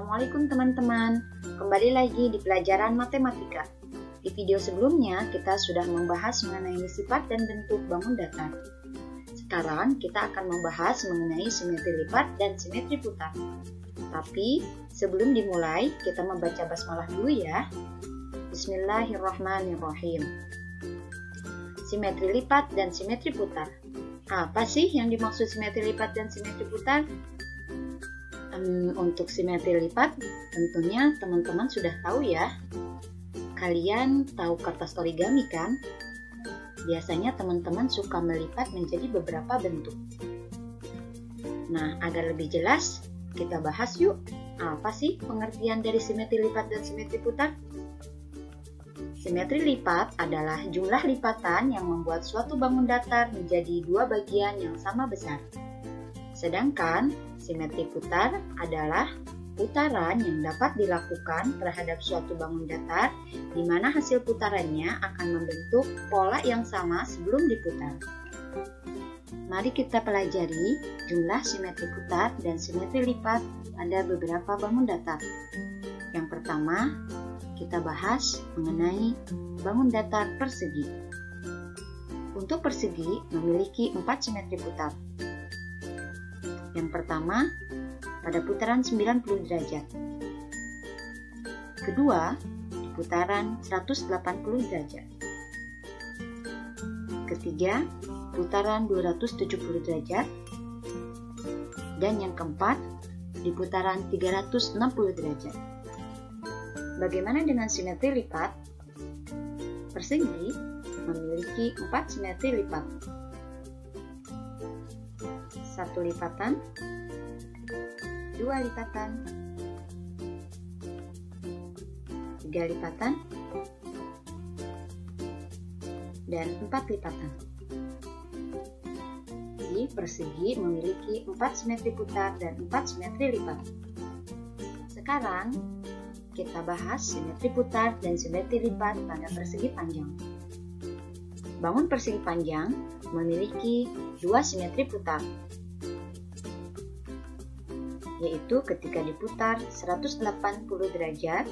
Assalamualaikum teman-teman, kembali lagi di pelajaran matematika. Di video sebelumnya kita sudah membahas mengenai sifat dan bentuk bangun datar. Sekarang kita akan membahas mengenai simetri lipat dan simetri putar. Tapi sebelum dimulai kita membaca basmalah dulu ya. Bismillahirrahmanirrahim. Simetri lipat dan simetri putar. Apa sih yang dimaksud simetri lipat dan simetri putar? Untuk simetri lipat, tentunya teman-teman sudah tahu ya. Kalian tahu kertas origami kan? Biasanya teman-teman suka melipat menjadi beberapa bentuk. Nah, agar lebih jelas, kita bahas yuk. Apa sih pengertian dari simetri lipat dan simetri putar? Simetri lipat adalah jumlah lipatan yang membuat suatu bangun datar menjadi dua bagian yang sama besar. Sedangkan simetri putar adalah putaran yang dapat dilakukan terhadap suatu bangun datar di mana hasil putarannya akan membentuk pola yang sama sebelum diputar. Mari kita pelajari jumlah simetri putar dan simetri lipat pada beberapa bangun datar. Yang pertama, kita bahas mengenai bangun datar persegi. Untuk persegi memiliki 4 simetri putar. Yang pertama, pada putaran 90 derajat. Kedua, di putaran 180 derajat. Ketiga, putaran 270 derajat. Dan yang keempat, di putaran 360 derajat. Bagaimana dengan simetri lipat? Persegi memiliki 4 simetri lipat. 1 lipatan, 2 lipatan, 3 lipatan, dan 4 lipatan. Jadi persegi memiliki 4 simetri putar dan 4 simetri lipat. Sekarang kita bahas simetri putar dan simetri lipat pada persegi panjang. Bangun persegi panjang memiliki 2 simetri putar, yaitu ketika diputar 180 derajat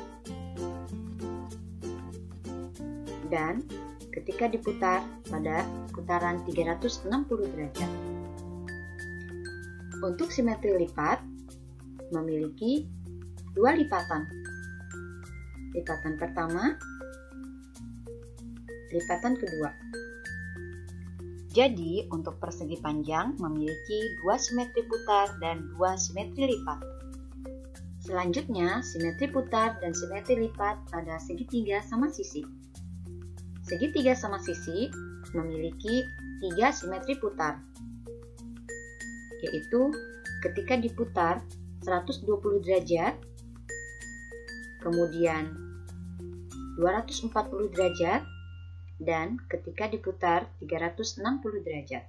dan ketika diputar pada putaran 360 derajat. Untuk simetri lipat memiliki 2 lipatan. Lipatan pertama, lipatan kedua. Jadi, untuk persegi panjang memiliki 2 simetri putar dan 2 simetri lipat. Selanjutnya, simetri putar dan simetri lipat pada segitiga sama sisi. Segitiga sama sisi memiliki 3 simetri putar, yaitu ketika diputar 120 derajat, kemudian 240 derajat, dan ketika diputar 360 derajat.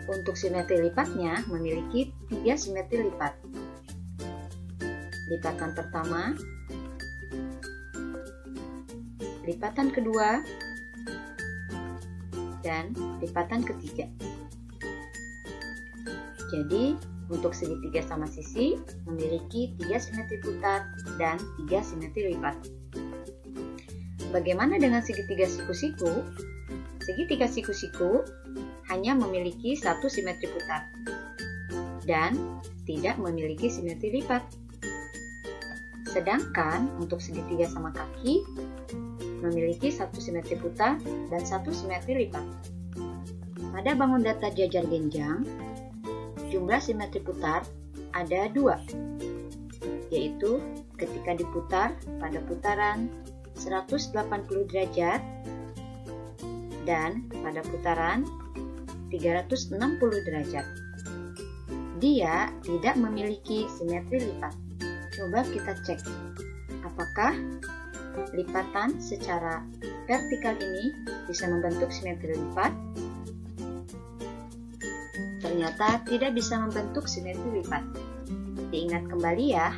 Untuk simetri lipatnya memiliki 3 simetri lipat. Lipatan pertama, lipatan kedua, dan lipatan ketiga. Jadi, untuk segitiga sama sisi memiliki 3 simetri putar dan 3 simetri lipat. Bagaimana dengan segitiga siku-siku? Segitiga siku-siku hanya memiliki 1 simetri putar dan tidak memiliki simetri lipat. Sedangkan untuk segitiga sama kaki memiliki 1 simetri putar dan 1 simetri lipat. Pada bangun datar jajar genjang, jumlah simetri putar ada 2, yaitu ketika diputar pada putaran 180 derajat dan pada putaran 360 derajat. Dia tidak memiliki simetri lipat. Coba kita cek, apakah lipatan secara vertikal ini bisa membentuk simetri lipat? Ternyata tidak bisa membentuk simetri lipat. Diingat kembali ya,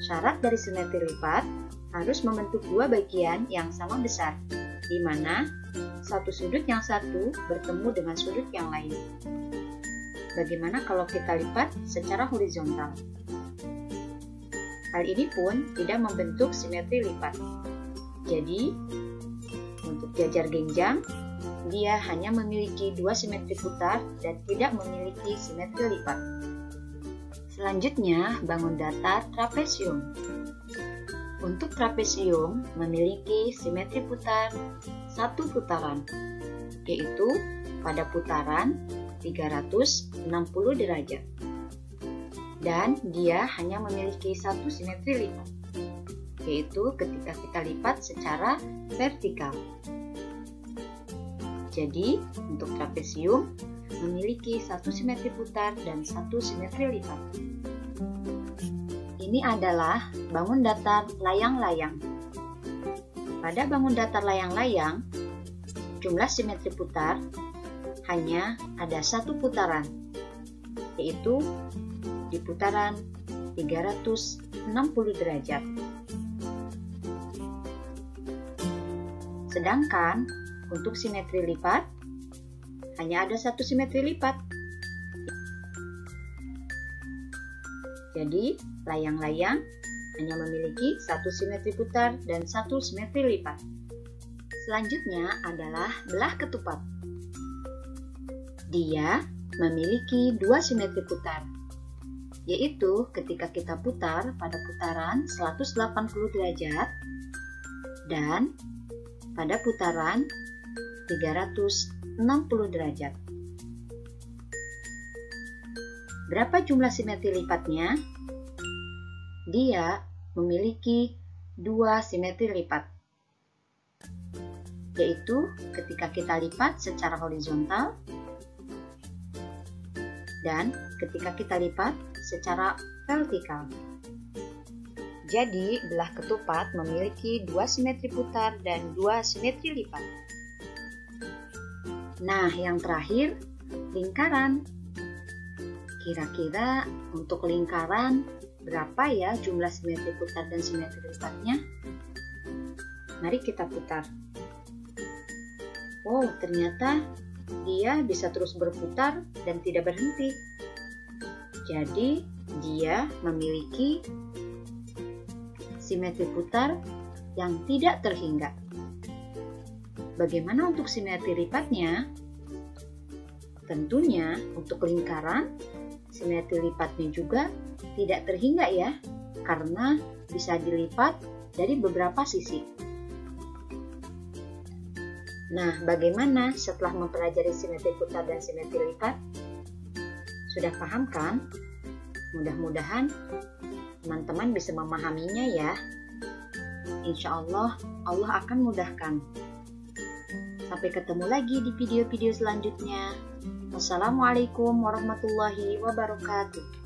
syarat dari simetri lipat harus membentuk 2 bagian yang sama besar, di mana satu sudut yang satu bertemu dengan sudut yang lain. Bagaimana kalau kita lipat secara horizontal? Hal ini pun tidak membentuk simetri lipat. Jadi, untuk jajar genjang, dia hanya memiliki dua simetri putar dan tidak memiliki simetri lipat. Selanjutnya, bangun datar trapesium. Untuk trapesium memiliki simetri putar satu putaran, yaitu pada putaran 360 derajat. Dan dia hanya memiliki satu simetri lipat, yaitu ketika kita lipat secara vertikal. Jadi, untuk trapesium memiliki satu simetri putar dan satu simetri lipat. Ini adalah bangun datar layang-layang. Pada bangun datar layang-layang, jumlah simetri putar hanya ada satu putaran, yaitu di putaran 360 derajat. Sedangkan untuk simetri lipat, hanya ada satu simetri lipat. Jadi, layang-layang hanya memiliki satu simetri putar dan satu simetri lipat. Selanjutnya adalah belah ketupat. Dia memiliki dua simetri putar, yaitu ketika kita putar pada putaran 180 derajat dan pada putaran 360 derajat. Berapa jumlah simetri lipatnya? Dia memiliki dua simetri lipat, yaitu ketika kita lipat secara horizontal dan ketika kita lipat secara vertikal. Jadi, belah ketupat memiliki dua simetri putar dan dua simetri lipat. Nah, yang terakhir, lingkaran. Kira-kira untuk lingkaran berapa ya jumlah simetri putar dan simetri lipatnya? Mari kita putar. Oh, ternyata dia bisa terus berputar dan tidak berhenti. Jadi, dia memiliki simetri putar yang tidak terhingga. Bagaimana untuk simetri lipatnya? Tentunya untuk lingkaran, simetri lipatnya juga tidak terhingga ya, karena bisa dilipat dari beberapa sisi. Nah, bagaimana setelah mempelajari simetri putar dan simetri lipat? Sudah paham kan? Mudah-mudahan teman-teman bisa memahaminya ya. Insya Allah, Allah akan mudahkan. Sampai ketemu lagi di video-video selanjutnya. Wassalamualaikum warahmatullahi wabarakatuh.